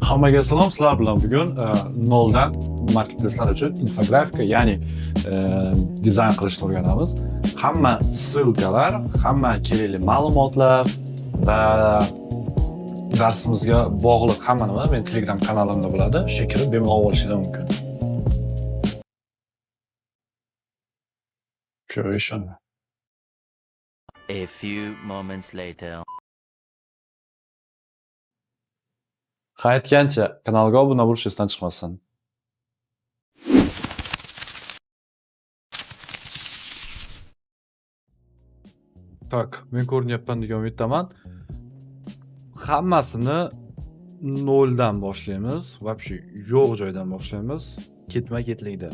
Hammaga salom, sizlar bilan bugun noldan marketplace'lar uchun infografika, ya'ni dizayn qilishni o'rganamiz. Hamma ssilkalar, hamma kerakli ma'lumotlar va darsimizga bog'liq hamma nima men Telegram kanalimda bo'ladi. O'sha kirib bemalol olishingiz mumkin. Ko'rishing. A few moments later. Qaytgancha kanalga obuna bo'lish esdan chiqmasin. Tak, men ko'rinyapman degan umiddaman. Hammasini noldan boshlaymiz. Вообще yo'q joydan boshlaymiz. Ketma-ketlikda.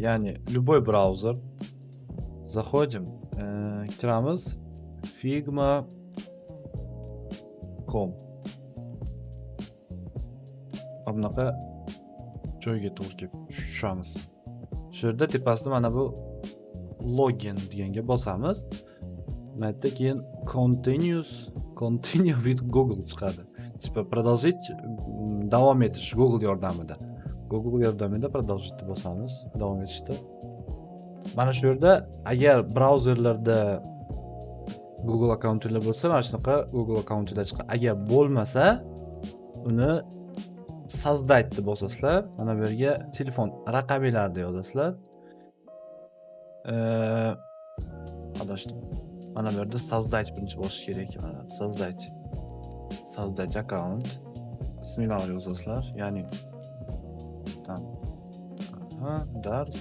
Ya'ni любой brauzer заходим, kiramiz figma.com. Bunaqa joyga to'g'ri kelib tushamiz. Shu yerda tepasida mana bu login deganga bosamiz. Mana yerda keyin continue with Google chiqadi. Типа продолжить davom etish Google yordamida. Google yordamida продолжить deb bosamiz. Davom etishda. Mana shu yerda agar brauzerlarda Google akkauntinglar bo'lsa, mana shunaqa Google akkauntinglar chiqadi. Agar bo'lmasa, uni создать deb bosasizlar. Mana bu yerga telefon raqaminglarni yozasizlar. Adashdim. Mana bu yerda создать birinchi bo'lishi kerak. Mana создать аккаунт. Isminglarni yozasizlar. Ya'ni tam dars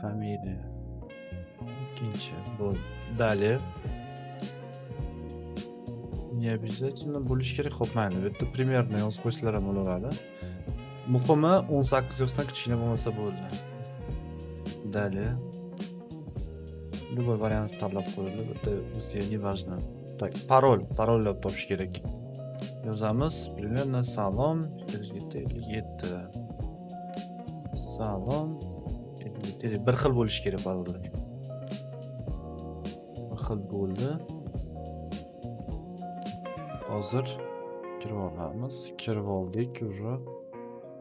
familiya. Ikkinchi bu dalil. Не обязательно bo'lishi kerak. Xo'p, mayli. Bu yerda примерно yozib qo'ysanglar ham bo'laveradi. Muhimi 18 yoshdan kichkina bo'lmasa bo'ldi. Dalil. Любой variant tanlab qo'yiladi. Bu yerda bizga не важно. Так, parollab topish kerak. Yozamiz. Примерно salom 57. Salom 57. Bir xil bo'lishi kerak parollar. Bir xil bo'ldi. Hozir kirib olamiz. Kirib oldik уже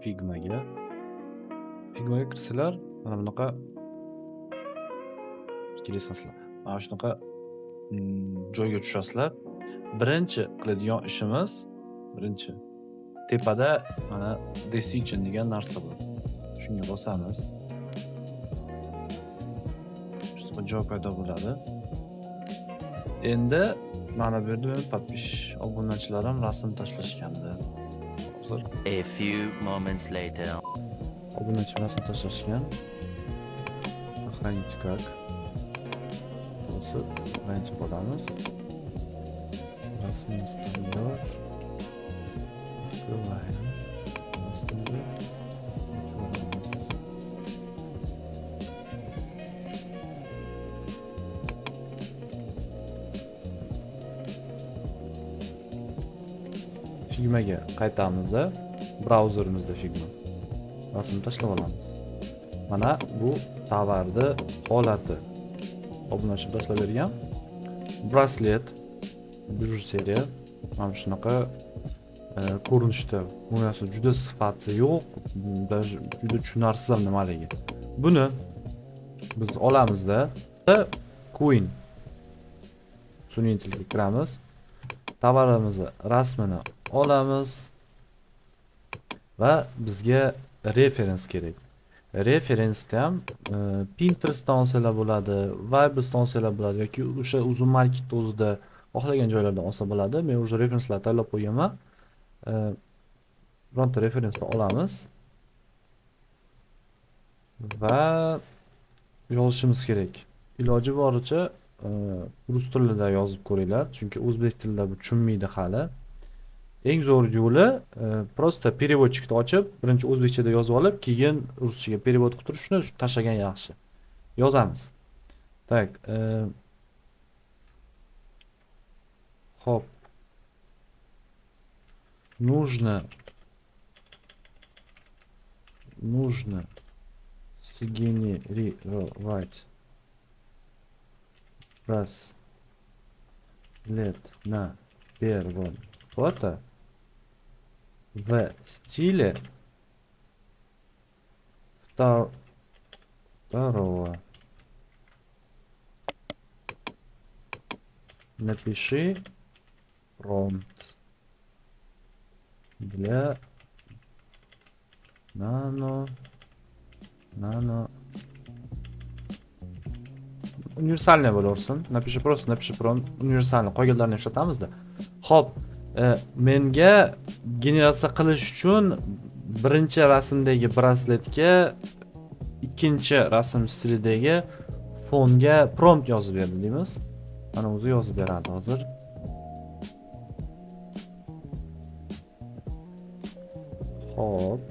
Figmaga. Figmaga kirsizlar, mana bunaqa kelasizlar. Mana shunaqa joyga tushasizlar. Birinchi qiladigan ishimiz, tepada mana decision degan narsa bor. Shunga bosamiz. Shunaqa joy paydo bo'ladi. Endi mana bu yerda obunachilarim rasm tashlashgandi. Hozir A few moments later. obunachi rasm tashlashgan. Охранить как. Bosib, birinchi bo'lamiz. Rasmimiz tayyor. Ko'raylik. Rasmni Figmaga qaytamizda, brauzerimizda Figma. Rasm tashlab olamiz. Mana bu tovarni holati. Obunachi tashlab bergan. Braslet, bijuteri, mana shunaqa ko'rinishda. Bunisi juda sifati yo'q, juda tushunarsiz ham nimaligi. Buni biz olamizda Queen sun'iy intellektga kiramiz. Tovarimizni rasmini olamiz va bizga referens kerak. Referensda ham Pinterestdan olsalar bo'ladi, Viber'dan olsalar bo'ladi yoki o'sha uzun marketda o'zida xohlagan joylardan olsa bo'ladi. Men o'sha referenslar tanlab qo'yganman. Bironta referensni olamiz va yozishimiz kerak. Iloji boricha rus tilida yozib ko'ringlar, chunki o'zbek tilida bu tushunmaydi hali. Eng zo'r yo'li просто переводчикni ochib, birinchi o'zbekchada yozib olib, keyin ruschaga перевод qilib turib shuni tashlagan yaxshi. Yozamiz. Так, Xo'p. Нужно сгенерировать браслет на первом фото в стиле второго напиши промпт для nano universalniy bo'laversin. Напиши просто, напиши prompt universalni qolganlarini ishlatamizda. Xo'p, menga generatsiya qilish uchun birinchi rasmdagi brasletga ikkinchi rasm stilidagi fonga prompt yozib berdi deymiz. Mana o'zi yozib beradi hozir. Xo'p.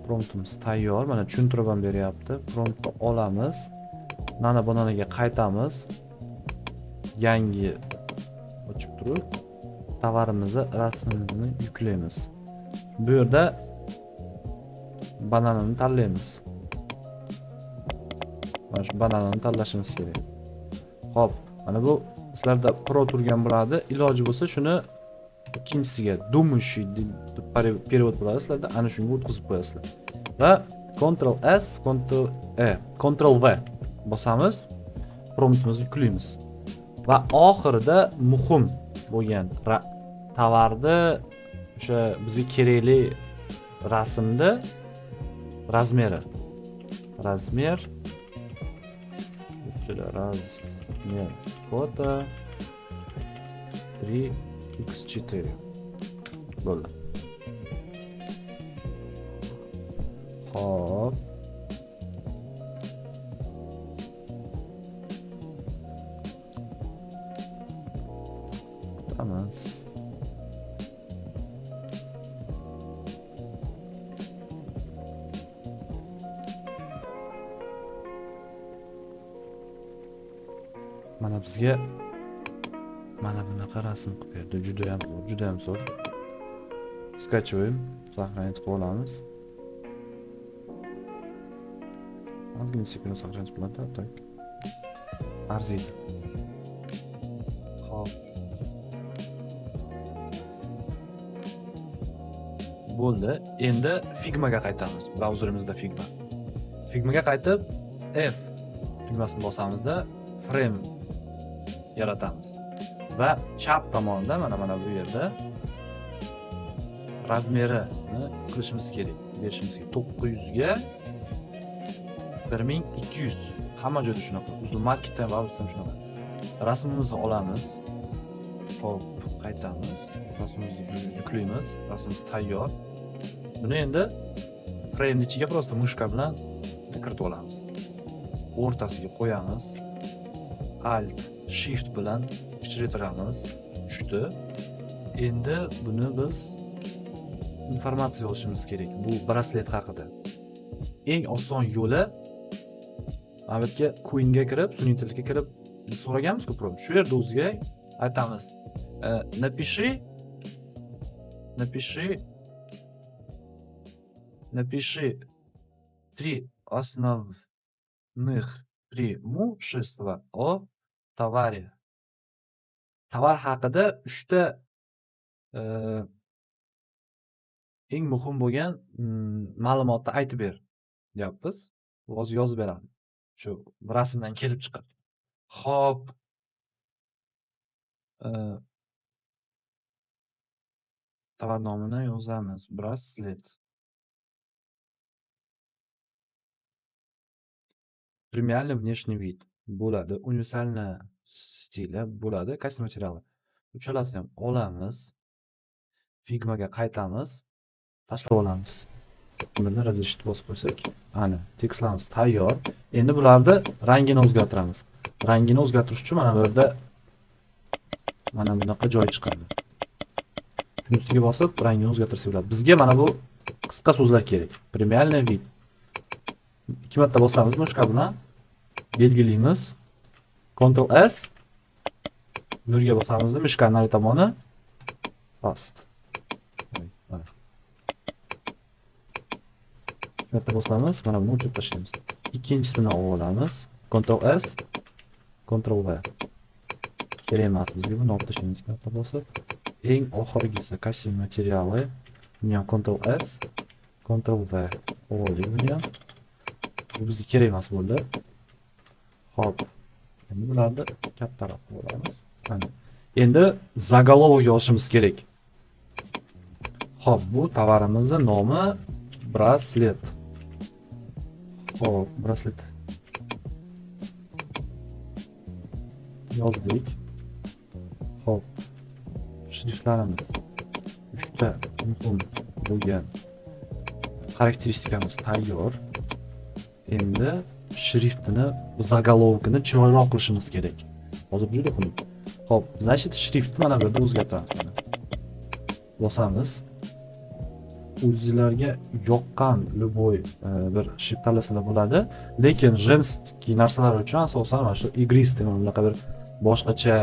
Promptimiz tayyor. Mana tushuntirib ham beryapti. Promptni olamiz. Nano bananaga qaytamiz. Yangi ochib turib, tovarimizni rasmini yuklaymiz. Bu yerda bananani tanlaymiz. Mana shu bananani tanlashimiz kerak. Xo'p, mana bu sizlarda pro turgan bo'ladi. Iloji bo'lsa shuni ikkinchisiga думающий deb перевод bo'ladi sizlarda. Ana shunga o'tkazib qo'yasizlar. Va Ctrl S, Ctrl V bosamiz. Promptimizni yuklaymiz. Va oxirida muhim bo'lgan tovarni o'sha bizga kerakli rasmni razmeri. Razmer foto 3x4 bo'ldi. Xo'p. Tamam. Mana bizga mana bunaqa rasm qilib berdi. Juda ham zo'r. Skachиваем, сохранить qilib olamiz. Ozgina sekund saqlanib bo'ladi, tak. Arziydi. Xo'p. Bo'ldi. Endi Figmaga qaytamiz. Brauzerimizda Figma. Figmaga qaytib F tugmasini bosamizda frame yaratamiz. Va chap tomonda mana bu yerda razmerini qilishimiz kerak. Berishimiz kerak. 900 ga 1200. Hamma joyda shunaqa. Uzun marketdan va avtdan shunaqa. Rasmimizni olamiz. Hop, qaytamiz. Rasmimizni yuklaymiz. Rasmimiz tayyor. Buni endi frame ichiga просто mushka bilan kiritib olamiz. O'rtasiga qo'yamiz. Alt Shift bilan kichraytiramiz. Tushdi. Endi buni biz informatsiya yozishimiz kerak bu braslet haqida. Eng oson yo'li albatta Queen'ga kirib, sun'iy intellektga kirib biz so'raganmiz-ku prompt. Shu yerda o'ziga aytamiz. Напиши 3 основных преимущества о tavaре. Tovar haqida 3 ta eng muhim bo'lgan ma'lumotni aytib ber, deyapmiz. Hozir yozib beradi. Shu rasmdan kelib chiqib. Xo'p. Tovar nomini yozamiz. Braslet. Премиальный внешний вид bo'ladi. Universalniy stili bo'ladi. Qaysi materiali? Uchalasini ham olamiz. Figmaga qaytamiz. Tashlab olamiz. Buni razрешить bosib qo'ysak, ana, tekstlarimiz tayyor. Endi bularni rangini o'zgartiramiz. Rangini o'zgartirish uchun mana bu yerda mana bunaqa joy chiqadi. Shuni ustiga bosib, rangini o'zgartirsak bo'ladi. Bizga mana bu qisqa so'zlar kerak. Премиальный вид. 2 marta bosamiz mushka bilan belgilaymiz. Ctrl S. Bu yerga bosamiz, mushka nari tomoni past. Mana. Bitta bosamiz, mana buni o'chirib tashlaymiz. Ikkinchisini olamiz. Ctrl S, Ctrl V. kerak emas bizga. Buni olib tashlaymiz katta bosib. Eng oxirgisi kostyum materiali. Buni ham Ctrl S, Ctrl V. Oldik buni ham. Bu bizga kerak emas bo'ldi. Xo'p. Endi bularni kattaroq qilamiz. Mana. Endi zaголовок yozishimiz kerak. Xo'p, bu tovarimizning nomi braslet. Xo'p, braslet. Yozdik. Xo'p. Shriftlarimiz 3 ta muhim bo'lgan xarakteristikamiz tayyor. Endi shriftini, zaголовкini chiroyli qilishimiz kerak. Hozir juda xunuk. Xo'p, значит, shrift mana bu yerda o'zgartiramiz. Bosamiz. O'zingizlarga yoqqan любой bir shrift tanlasalar bo'ladi, lekin женский narsalar uchun asosan mana shu игристый bunaqa bir boshqacha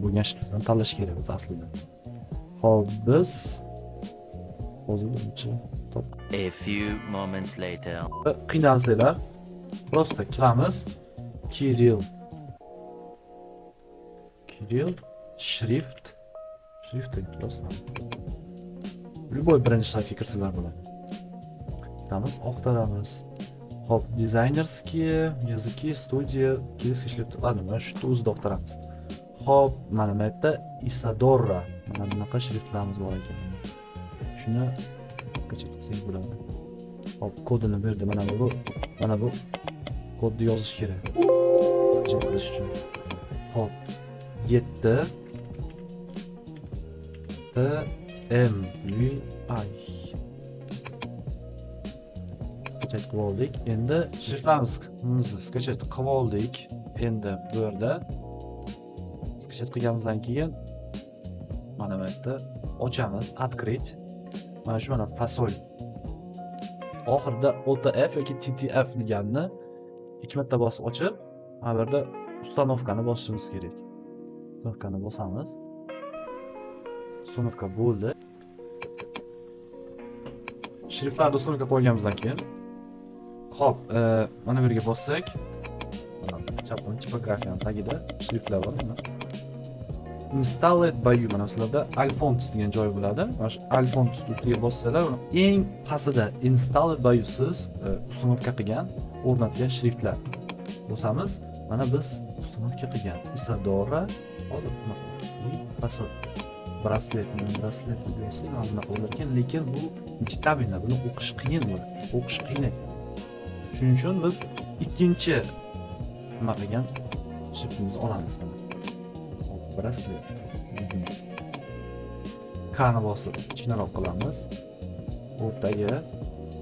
bo'lgan shriftlarni tanlash kerak biz aslida. Xo'p, biz hozir buncha A few moments later. qiynalsanglar, просто kiramiz. Kirill shrift просто любой birinchi saytga kirsalar bo'ladi. Kiramiz, oqtaramiz. Hop, dizaynerskiy, языки, studiya, kelishib ishlab turadi. Mana shu o'zida oqtaramiz. Hop, mana bu yerda Isadora, mana bunaqa shriftlarimiz bor ekan. Shuni qisqacha qilsak bo'ladi. Hop, kodini berdi. Mana bu kodni yozish kerak. Qisqacha qilish uchun. Hop, 7 T M L I sketch qilib oldik. Endi shriftlarimizni sketch qilib oldik. Endi bu yerda sketch qilganimizdan keyin mana bu yerda ochamiz, открыть. Mana shu mana fasol. Oxirida OTF yoki TTF deganni 2 marta bosib ochib, mana bu yerda ustanovkani bosishimiz kerak. Ustanovkani bosamiz. Ustanovka bo'ldi. Shriftlarni ustanovka qo'yganimizdan keyin hop, mana bu yerga bossak, chapon tipografiyani tagida shriftlar bor mana. Installed by you mana sizlarda Alphonse degan joy bo'ladi. Mana shu Alphonse ustiga bossalar, eng pastida Installed by you siz ustanovka qilgan, o'rnatgan shriftlar. Bosamiz. Mana biz ustanovka qilgan Isadora, hozir password braslet yozsak, mana bunaqa bo'lar ekan, lekin bu chitabilna, buni o'qish qiyin bo'ladi. O'qish qiyin. Shuning uchun biz ikkinchi nima qilgan shriftimizni olamiz mana. Braslet. Kana bosib kichkinaroq qilamiz. O'rtaga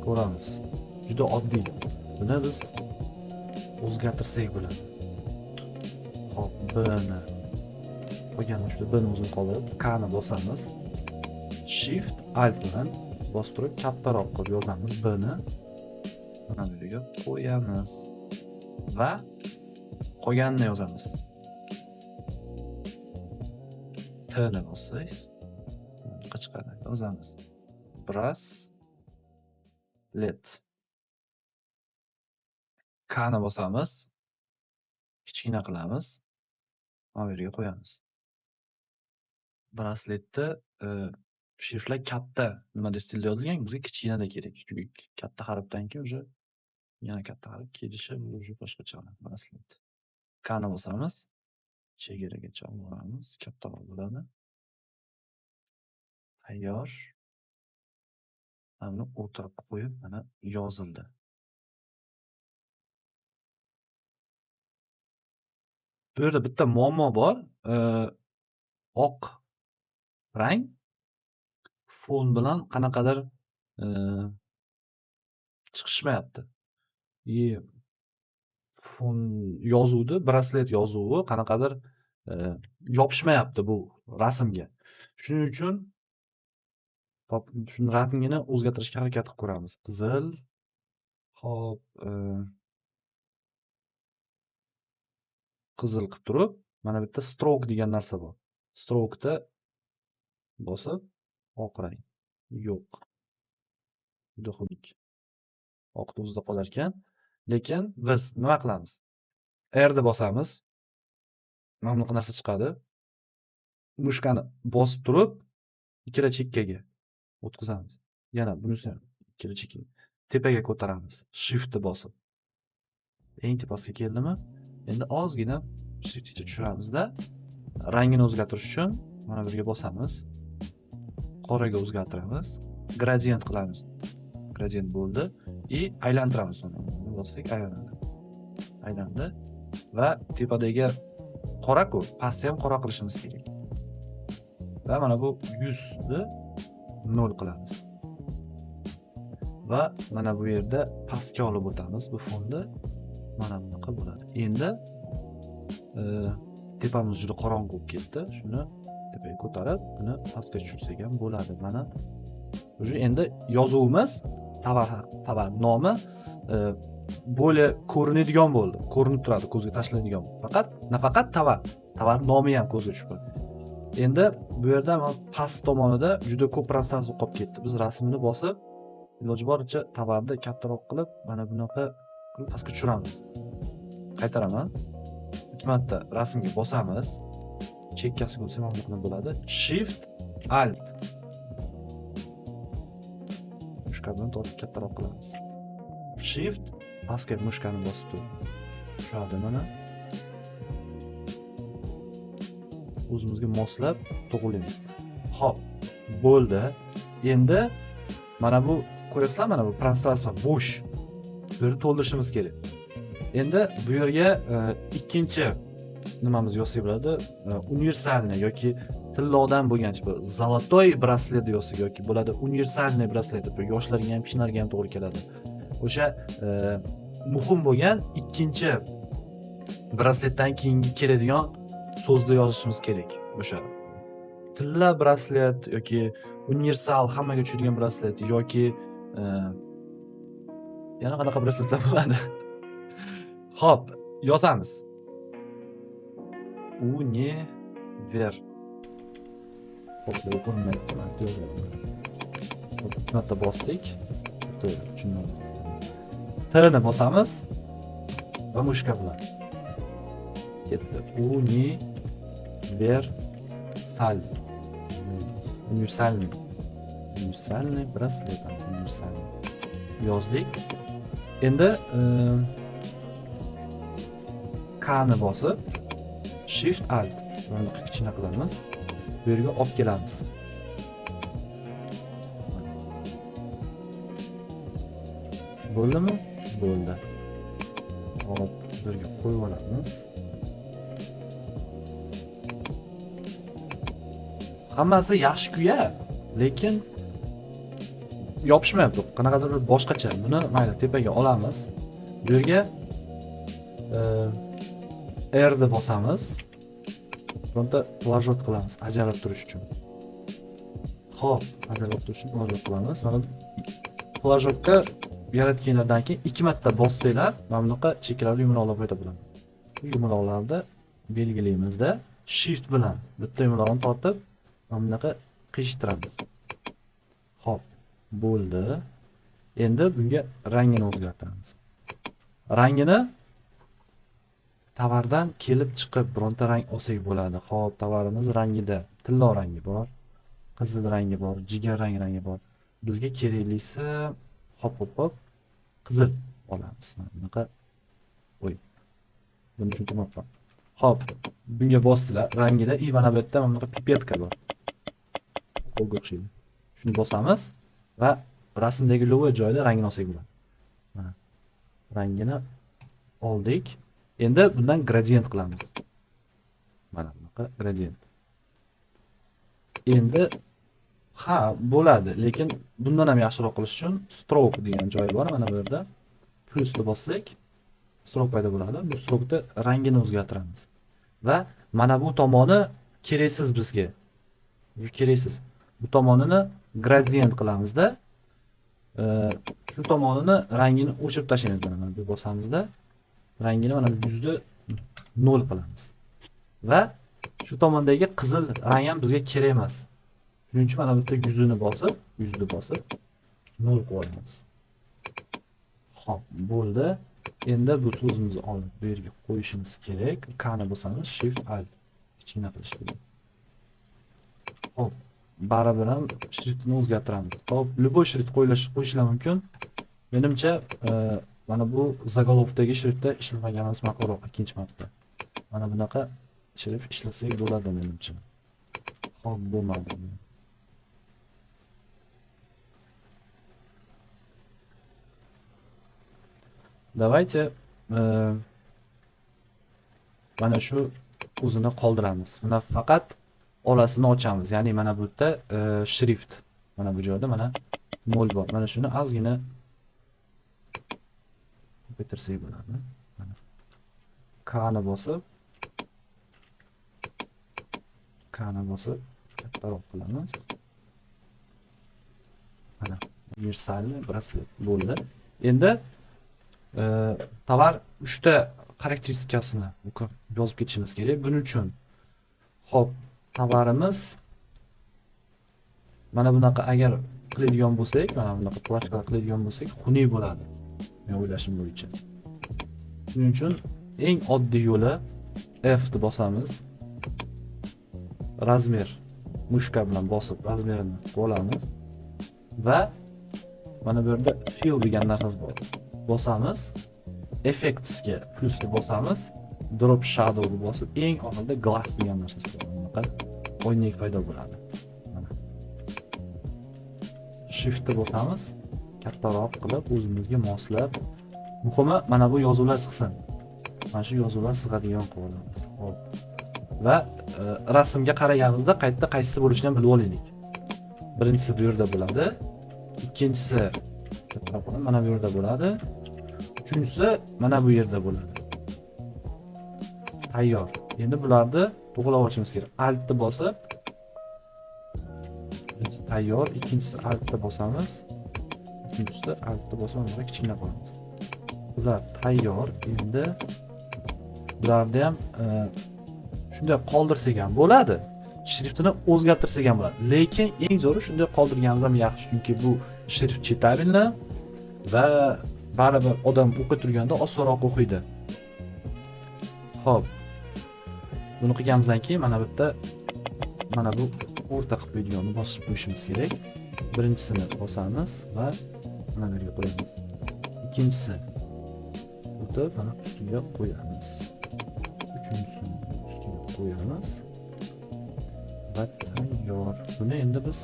ko'ramiz. Juda oddiy. Buni biz o'zgartirsak bo'ladi. Hop, bni qo'yganimiz uchun bni uzun qolib, kana bosamiz. Shift Alt bilan bosib turib kattaroq qilib yozamiz bni. Mana bu yerga qo'yamiz va qolganini yozamiz. T'ni bossangiz chiqadi. Yozamiz. Braslet. K'ni bosamiz. Kichkina qilamiz. Mana bu yerga qo'yamiz. Brasletni shriftlar katta nimada stilda yozilgan, bizga kichkinada kerak. Chunki katta harfdan keyin уже yana katta harf kelishi уже boshqacha braslet. K'ni bosamiz. Chegaragacha olamiz. Kattaroq bo'ladi. Tayyor. Mana o'tirib qo'yib, mana yozildi. Bu yerda bitta muammo bor. Oq rang fon bilan qanaqadir chiqishmayapti. Fon yozuvdi, braslet yozuvi qanaqadir yopishmayapti bu rasmga. Shuning uchun shuni rasmini o'zgartirishga harakat qilib ko'ramiz. Qizil. Hop, qizil qilib turib, mana bu yerda stroke degan narsa bor. Stroke'da bosib oq rang. Yo'q. Juda xunuk. Oqni o'zida qolar ekan, lekin biz nima qilamiz? R ni bosamiz. Mana bunaqa narsa chiqadi. mushkani bosib turib, ikkala chekkaga o'tkazamiz. Yana bunisi ham ikkala chekkaga. Tepaga ko'taramiz. Shiftni bosib. Eng tepasiga keldimi? Endi ozgina shiftga tushiramizda, rangini o'zgartirish uchun mana bu yerga bosamiz. Qoraga o'zgartiramiz. Gradient qilamiz. Gradient bo'ldi. Aylantiramiz uni. Bossak aylanadi. Aylandi va tepadagi qora-ku, pastni ham qora qilishimiz kerak. Va mana bu 100 ni 0 qilamiz. Va mana bu yerda pastga olib o'tamiz bu fonni. Mana bunaqa bo'ladi. Endi tepamiz juda qorong'u bo'lib ketdi. Shuni tepaga ko'tarib, buni pastga tushirsak ham bo'ladi. Mana уже endi yozuvimiz tovar nomi bo'lib ko'rinadigan bo'ldi. Ko'rinib turadi, ko'zga tashlanadigan. Nafaqat tovar nomi ham ko'zga tushib qoldi. Endi bu yerda past tomonida juda ko'p prostranstvo qolib ketdi. Biz rasmni bosib, iloji boricha tovarni kattaroq qilib, mana bunaqa qilib pastga tushiramiz. Qaytaraman. 2 marta rasmga bosamiz. Chekkasiga o'tsa mana bo'ladi. Shift Alt. Mushkani tortib kattaroq qilamiz. Shift pastga mushkani bosib turib. Tushadi mana. O'zimizga moslab to'g'rilaymiz. Xo'p, bo'ldi. Endi mana bu ko'ryapsizlar, mana bu prostranstvo bo'sh. Bu yerni to'ldirishimiz kerak. Endi bu yerga ikkinchi nimamiz yozsak bo'ladi. Universalniy yoki tillodan bo'lgancha zolotoy braslet yozsak yoki bo'ladi universalniy braslet deb yoshlarga ham, kishilarga ham to'g'ri keladi. O'sha muhim bo'lgan ikkinchi brasletdan keyingi keladigan so'zni yozishimiz kerak. O'sha tilla braslet yoki universal hammaga tushadigan braslet yoki yana qanaqa brasletlar bo'ladi? Xo'p, yozamiz. Univer. Xo'p, marta bosdik. T-ni bosamiz va mushka bilan ketdi. Universalniy braslet. Yozdik. Endi K-ni bosib Shift Alt buni kichkina qilamiz. Bu yerga olib kelamiz. Bo'ldimi? Bo'ldi. Hop, bu yerga qo'yib olamiz. Hammasi yaxshi-ku-ya, lekin yopishmayapti. Qanaqadir bir boshqacha. Buni mayli tepaga olamiz. Bu yerga R ni bosamiz. Bunda plajot qilamiz ajralib turish uchun. Xo'p, ajralib turish uchun plajot qilamiz. Mana plajotga yaratganlardan keyin 2 marta bossanglar, mana bunaqa chekkalarni yumaloqlab qo'yda bo'ladi. Bu yumaloqlarni belgilaymizda Shift bilan bitta yumaloqni tortib, mana bunaqa qiyishtiramiz. Xo'p, bo'ldi. Endi bunga rangini o'zgartiramiz. Rangini tovardan kelib chiqib bironta rang olsak bo'ladi. Xo'p, tovarimiz rangida tillo rangi bor, qizil rangi bor, jigar rangi bor. Bizga keraklisi hop qizil olamiz. Mana bunaqa qo'y. Buni tushuntirmoqman. Xo'p, bunga bosdilar rangida mana bu yerda mana bunaqa pipetka bor. Qo'lga o'xshaydi. Shuni bosamiz va rasmdagi logo joyida rangini olsak bo'ladi. Mana rangini oldik. Endi bundan gradient qilamiz. Mana bunaqa gradient. Endi bo'ladi, lekin bundan ham yaxshiroq qilish uchun stroke degan joy bor. Mana bu yerda plusni bossak, stroke paydo bo'ladi. Bu stroke'da rangini o'zgartiramiz. Va mana bu tomoni keraksiz bizga. Bu keraksiz. Bu tomonini gradient qilamizda, shu tomonini rangini o'chirib tashlaymiz. Mana bu bosamizda rangini mana 100 ni 0 qilamiz. Va shu tomondagi qizil rang ham bizga kerak emas. Shuning uchun mana bu yerda 100 ni bosib 0 qo'yib olamiz. Xo'p, bo'ldi. Endi bu so'zimizni olib bu yerga qo'yishimiz kerak. K ni bosamiz, Shift Alt kichkina qilish kerak. Hop, baribir ham shriftini o'zgartiramiz. Hop, любой shrift qo'yishlar mumkin. Menimcha, mana bu zagolovdagi shriftda ishlamaganimiz ma'qulroq ikkinchi marta. Mana bunaqa shrift ishlasak bo'ladi menimcha. Hop, bo'lmadi. Давайте mana shu o'zini qoldiramiz. Buni faqat olasini ochamiz. Ya'ni mana bu yerda shrift. Mana bu joyda mana 0 bor. Mana shuni ozgina bitirsak bo'ladi. Mana K ni bosib kattaroq qilamiz. Mana universalniy braslet bo'ldi. Endi tovar 3 ta xarakteristikasini yozib ketishimiz kerak. Buning uchun hop, tovarimiz mana bunaqa agar qiladigan bo'lsak, mana bunaqa plashkalar qiladigan bo'lsak, xunuk bo'ladi. Men o'ylashim bo'yicha. Shuning uchun eng oddiy yo'li F ni bosamiz. Razmer mushka bilan bosib razmerini olamiz va mana bu yerda fill degan narsa bor. Bosamiz. Effects'ga plusni bosamiz. Drop shadow ni bosib eng oxirida glass degan narsasi bor. Bunaqa o'ynak paydo bo'ladi. Mana. Shift ni bosamiz. Kattaroq qilib o'zimizga moslab. Muhimi mana bu yozuvlar sig'sin. Mana shu yozuvlar sig'adigan qilamiz. Hop. Va rasmga qaraganimizda qayerda qaysisi bo'lishini bilib olaylik. Birinchisi bu yerda bo'ladi. Ikkinchisi mana bu yerda bo'ladi. Uchinchisi mana bu yerda bo'ladi. Tayyor. Endi bularni to'g'rilab olishimiz kerak. Alt ni bosib birinchisi tayyor, ikkinchisi alt ni bosamiz. Uchinchisi alt ni bosib mana kichkina qilamiz. Bular tayyor. Endi bularni ham shunday qoldirsak ham bo'ladi. Shriftini o'zgartirsak ham bo'ladi. Lekin eng zo'ri shunday qoldirganimiz ham yaxshi, chunki bu shrift chitabilni va baribir odam o'qib turganda osonroq o'qiydi. Xo'p. Buni qilganimizdan keyin mana bu yerda mana bu o'rta qilib qo'yganini bosib qo'yishimiz kerak. Birinchisini bosamiz va mana bu yerga qo'yamiz. Ikkinchisi o'tib mana ustiga qo'yamiz. Uchinchisini ustiga qo'yamiz. Va tayyor. Buni endi biz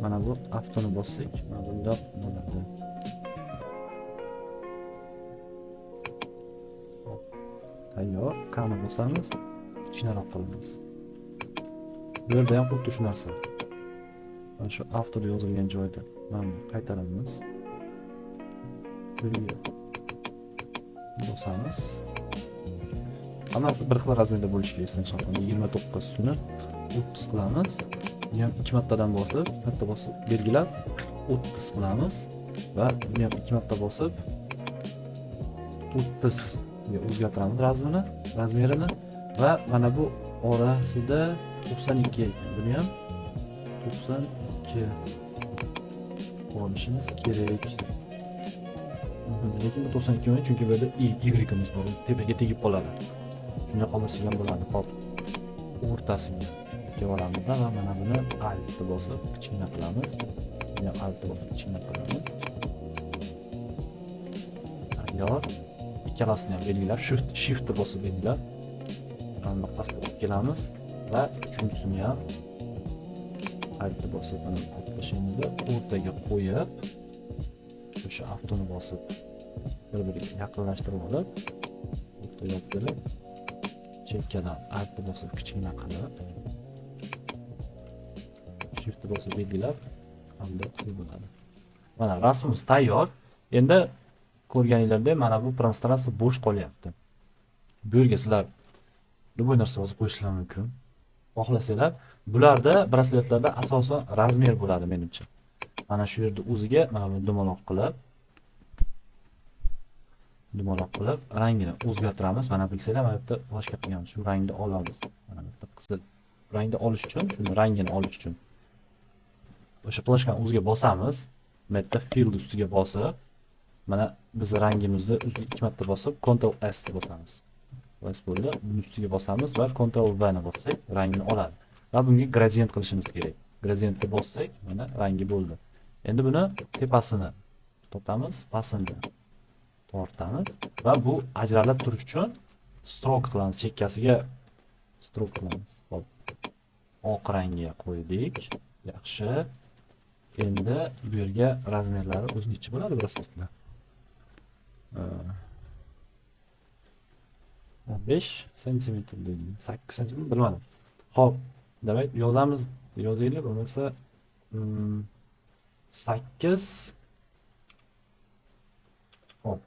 mana bu avtoni bossak, mana bunda bo'ladi. Tayyor. Kani bosamiz, kichkinaroq qilamiz. Bu yerda ham xuddi shu narsa. Mana shu avtoda yozilgan joyda mana qaytaramiz. Burga bosamiz. Hammasi bir xil razmerda bo'lishi kerak. Masalan, 29 ni 30 qilamiz. Buni ham 2 martadan bosib, marta bosib belgilab 30 qilamiz va buni ham 2 marta bosib 30 ga o'zgartiramiz razmerini va mana bu orasida 92 ekan. Buni ham 92 qo'yishimiz kerak. Lekin bu 92 emas, chunki bu yerda y-imiz bor. Tepaga tegib qoladi. Shunday qoldirsak ham bo'ladi. Hop. O'rtasiga olamiz va mana buni alt ni bosib kichkina qilamiz. Buni ham alt ni bosib kichkina qilamiz. Tayyor. Ikkalasini ham belgilab, shift ni bosib belgilab, mana pastga kelamiz va uchinchisini ham alt ni bosib mana qo'yishimizda o'rtaga qo'yib, o'sha avtoni bosib bir-biriga yaqinlashtirib olib, o'rtaga yoptirib, chekkadan alt ni bosib kichkina qilib, shift ni bosib belgilab, hamda qilib bo'ladi. Mana rasmimiz tayyor. Endi ko'rganinglardek mana bu prostranstvo bo'sh qolyapti. Bu yerga sizlar любой narsa yozib qo'yishlar mumkin. Xohlasanglar, bularda brasletlarda asosan razmer bo'ladi menimcha. Mana shu yerda o'ziga mana bu dumaloq qilib rangini o'zgartiramiz. Mana bilsanglar, mana bu yerda boshqa qilganmiz. Shu rangni olamiz. Mana bu yerda qizil rangni olish uchun, shuni rangini olish uchun o'sha plashkani o'ziga bosamiz. Bu yerda fill ustiga bosib, mana biz rangimizni ustiga 2 marta bosib, Ctrl S ni bosamiz. Bas bo'ldi. Buni ustiga bosamiz va Ctrl V ni bossak, rangini oladi. va bunga gradient qilishimiz kerak. Gradientga bossak, mana rangi bo'ldi. Endi buni tepasini tortamiz, pastini tortamiz va bu ajralib turish uchun stroke qilamiz, chekkasiga stroke qilamiz. Hop. Oq rangga qo'ydik. Yaxshi. Endi bu yerga razmerlari o'zgacha bo'ladi, bilasizlar. 5 cm dedim. 8 cm bilmadim. Hop, demak yozamiz, yozaylik, bo'lmasa 8 hop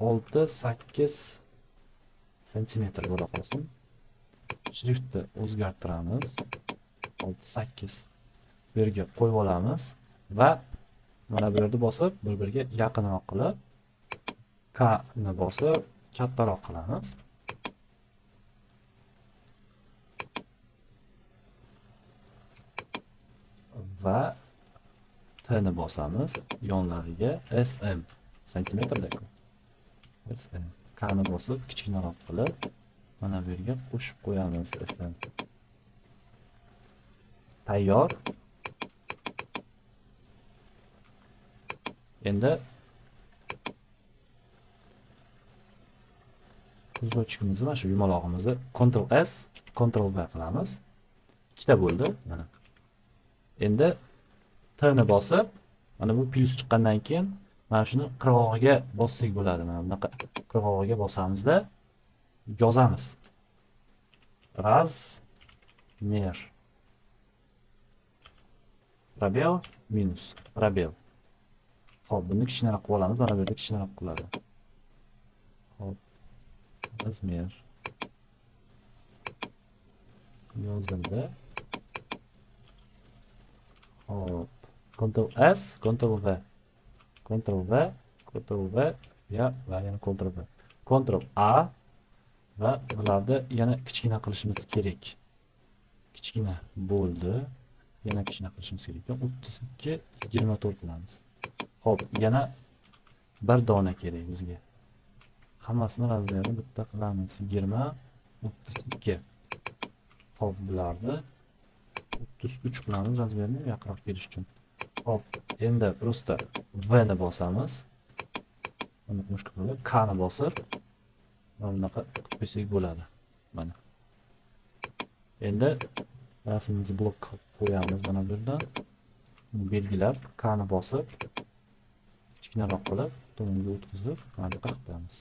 6-8 cm bo'la qolsin. Shriftni o'zgartiramiz. 6-8 bu yerga qo'yib olamiz va mana bu yerda bosib, bir-biriga yaqinroq qilib K ni bosib kattaroq qilamiz. Va T ni bosamiz, yonlariga SM santimetrda-ku. SM K ni bosib kichkinaroq qilib mana bu yerga qo'shib qo'yamiz SM. Tayyor. Endi kuzovchimizni mana shu yumalog'imizni Ctrl S, Ctrl V qilamiz. Ikkita bo'ldi mana. Endi T ni bosib, mana bu plus chiqqandan keyin mana shuni qirg'og'iga bossak bo'ladi. Mana bunaqa qirg'og'iga bosamizda yozamiz. Razmer. Probel minus probel. Hop, buni kichkinaroq qilib olamiz. Mana bu yerda kichkinaroq qiladi. Hop. Razmer. Yozildi. Hop. Ctrl S, Ctrl V. Ctrl V, Ctrl V, va yana Ctrl V. Ctrl A va bularni yana kichkina qilishimiz kerak. Kichkina bo'ldi. Yana kichkina qilishimiz kerak. 32, 24 qilamiz. Hop, yana bir dona kerak bizga. Hammasini razmerini bitta qilamiz. 20, 32. Hop, bularni 33 qilamiz razmerini yaqinroq kelish uchun. Hop, endi prosta V ni bosamiz. Buni qo'shib qo'yib, K ni bosib mana bunaqa qilib qo'ysak bo'ladi. Mana. Endi rasmimizni blok qo'yamiz mana bu yerdan. Belgilab, K ni bosib kichkinaroq qilib, to'nga o'tkazib, mana bu qilib qo'yamiz.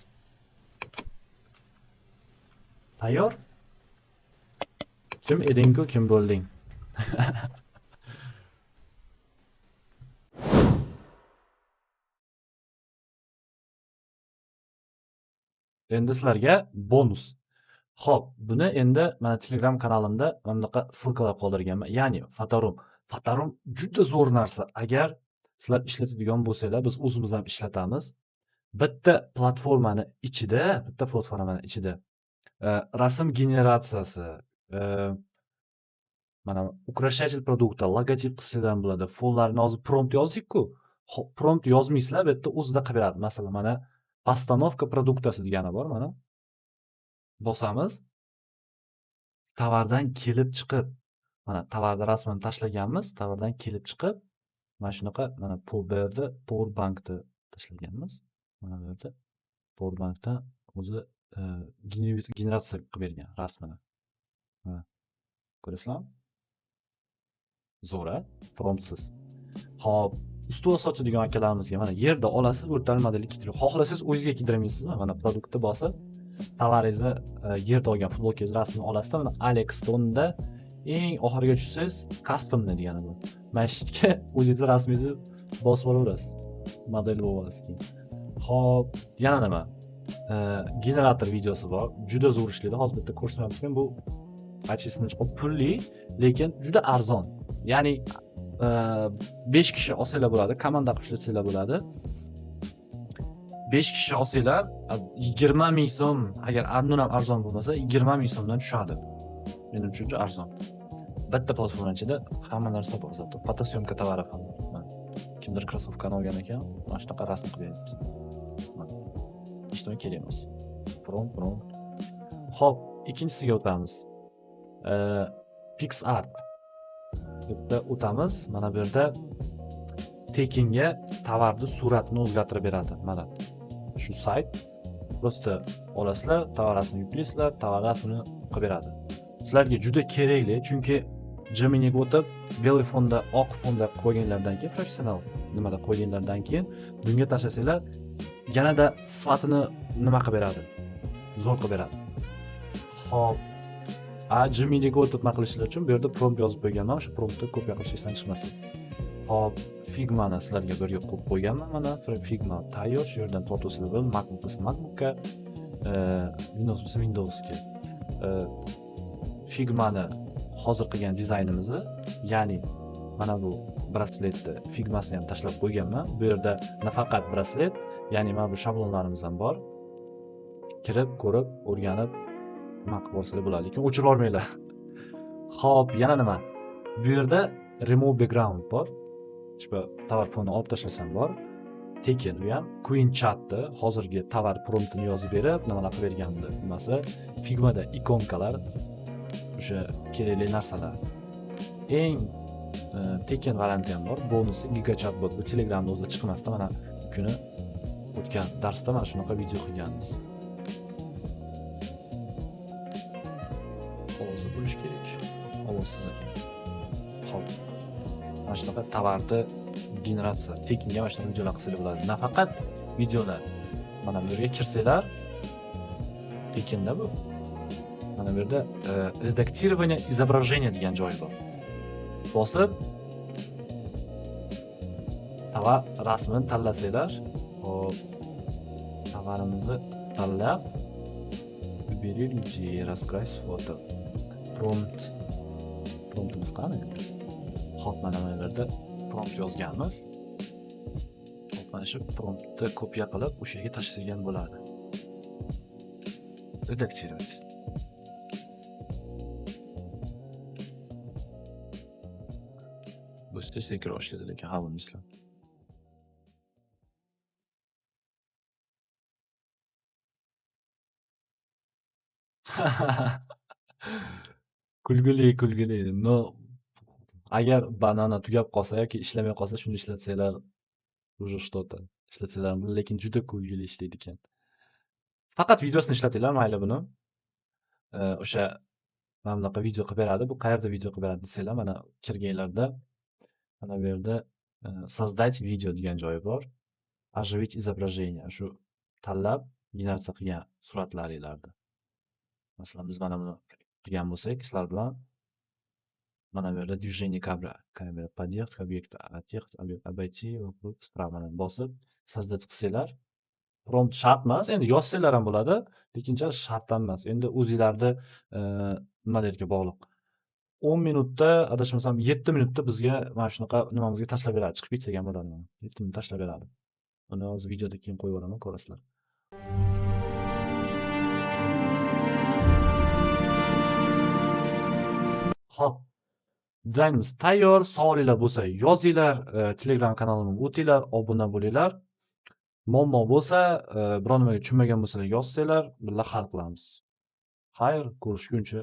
Tayyor. Kim eding-ku, kim bo'lding? Endi sizlarga bonus. Xo'p, buni endi mana Telegram kanalimda mana bunaqa silkalab qoldirganman. Ya'ni Fotorum. Fotorum juda zo'r narsa. Agar sizlar ishlatadigan bo'lsanglar, biz o'zimiz ham ishlatamiz. Bitta platformani ichida rasm generatsiyasi, mana украшатель produkta, logotip qilsalar ham bo'ladi. Fonlarni hozir prompt yozdik-ku. Prompt yozmaysizlar, bu yerda o'zida qilib beradi. Masalan, mana постановка produktasi degani bor mana. Bosamiz. Tovardan kelib chiqib, mana tovarda rasmini tashlaganmiz, tovardan kelib chiqib, mana shunaqa mana Powerbankda Powerbankda tashlaganmiz. Mana bu yerda Powerbankdan o'zi generatsiya qilib bergan rasmini. Mana ko'rasizlarmi? Zo'ra, promptsiz. Xo'p, ustuvor sochadigan akalarimizga mana yerda olasiz, virtual modelni kiydirib, xohlasangiz o'zingizga kiydirmaysizmi? Mana produktni bosib, tovaringizni yerda olgan futbolkangiz rasmini olasiz, mana Alexstonda eng oxiriga tushsangiz, customni degani bu. Mana shu yerga o'zingiz rasmingizni bosib olaverasiz. Model bo'lib olasiz keyin. Xo'p, yana nima? Generator videosi bor. Juda zo'r ishlaydi. Hozir bitta ko'rsatmayapman. Bu achesini chiqib pulli, lekin juda arzon. Ya'ni 5 kishi olsanglar bo'ladi, komanda qilib ishlatsanglar bo'ladi. 5 kishi olsanglar 20 ming so'm, agar undan ham arzon bo'lmasa 20 ming so'mdan tushadi. Menimcha juda arzon. Bitta platforma ichida hamma narsa bor. Fotosyomka tovari ham bor. Kimdir krossovkani olgan ekan, mana shunaqa rasm qilib beribdi. Ishdan kelamiz. Prompt. Xo'p, ikkinchisiga o'tamiz. PixArt. Bu yerda o'tamiz. Mana bu yerda tekinga tovarni suratini o'zgartirib beradi. Mana shu sayt. Prosta olasizlar, tovar rasmini yuklaysizlar, tovar rasmini qilib beradi. Sizlarga juda kerakli, chunki Gemini'ga o'tib, belgi fonda, oq fonda qo'yganlardan keyin, professional nimada qo'yganlardan keyin bunga tashlasanglar, yanada sifatini nima qilib beradi? Zo'r qilib beradi. Xo'p, Gemini'ga o'tib nima qilishlar uchun bu yerda prompt yozib qo'yganman. Shu promptni kopiya qilish esdan chiqmasin. Hop, Figma'ni sizlarga birga qo'yib qo'yganman. Mana Figma tayyor. Shu yerdan tortuvsizlar bo'lib, MacBook bo'lsa MacBookka, Windows bo'lsa Windowsga. Figma'ni hozir qilgan dizaynimizni, ya'ni mana bu brasletni Figma'sini ham tashlab qo'yganman. Bu yerda nafaqat braslet, ya'ni mana bu shablonlarimiz ham bor. Kirib, ko'rib, o'rganib nima qilib olsalar bo'ladi, lekin o'chirib olmanglar. Xo'p, yana nima? Bu yerda remove background bor. Chipa tovar fonini olib tashlasam bor. Tekin u ham Queen Chat'ni hozirgi tovar promptini yozib berib, nimalar qilib bergandi. Nimasi? Figma'da ikonkalar, o'sha kerakli narsalar. Eng tekin varianti ham bor. Bonusi Giga Chatbot. Bu Telegramda o'zida chiqmasdi. Mana kuni o'tgan darsda mana shunaqa video qilganmiz. Ovozni bo'lish kerak. Ovozsiz ekan. Xo'p. Mana shunaqa tovarni generatsiya, tekinga mana shunaqa videolar qilsalar bo'ladi. Nafaqat videolar. Mana bu yerga kirsanglar, tekinda bu. Mana bu yerda редактирование изображения degan joy bor. Bosib tovar rasmini tanlasanglar, hop, tovarimizni tanlab Убери людей, раскрась фото. Promptimiz qani? Hop, mana bu yerda prompt yozganmiz. Hop, mana shu promptni kopiya qilib o'sha yerga tashlagan bo'ladi. Redaktировать. Bu sekin ishladi, lekin ha buni ishlab. Kulgili. No, agar banana tugab qolsa yoki ishlamay qolsa, shuni ishlatsanglar, уже что-то. Ishlatsanglar, lekin juda kulgili ishlaydi ekan. Faqat videosini ishlatinglar, mayli buni. O'sha mana bunaqa video qilib beradi. Bu qayerda video qilib beradi desanglar, mana kirganlarda mana bu yerda создать video degan joyi bor. Оживить изображение. Shu tanlab generatsiya qilgan suratlaringlarni. Masalan, biz mana buni qilgan bo'lsak, sizlar bilan mana bu yerda движение камера подъехать к объекту, отъехать, обойти вокруг справа mana bosib создать qilsanglar, prompt shart emas, endi yozsanglar ham bo'ladi, lekincha shart ham emas. Endi o'zingizlarni nimalarga bog'liq. 10 minutda, adashmasam 7 minutda bizga mana shunaqa nimamizga tashlab beradi, chiqib ketsak ham bo'ladi. 7 minut tashlab beradi. Uni hozir videoda keyin qo'yib yuboraman, ko'rasizlar. Hop. Dizaynimiz tayyor. Savolinglar bo'lsa yozinglar, Telegram kanalimga o'tinglar, obuna bo'linglar. Muammo bo'lsa, biror nimaga tushunmagan bo'lsalar yozsanglar, birga hal qilamiz. Xayr, ko'rishguncha.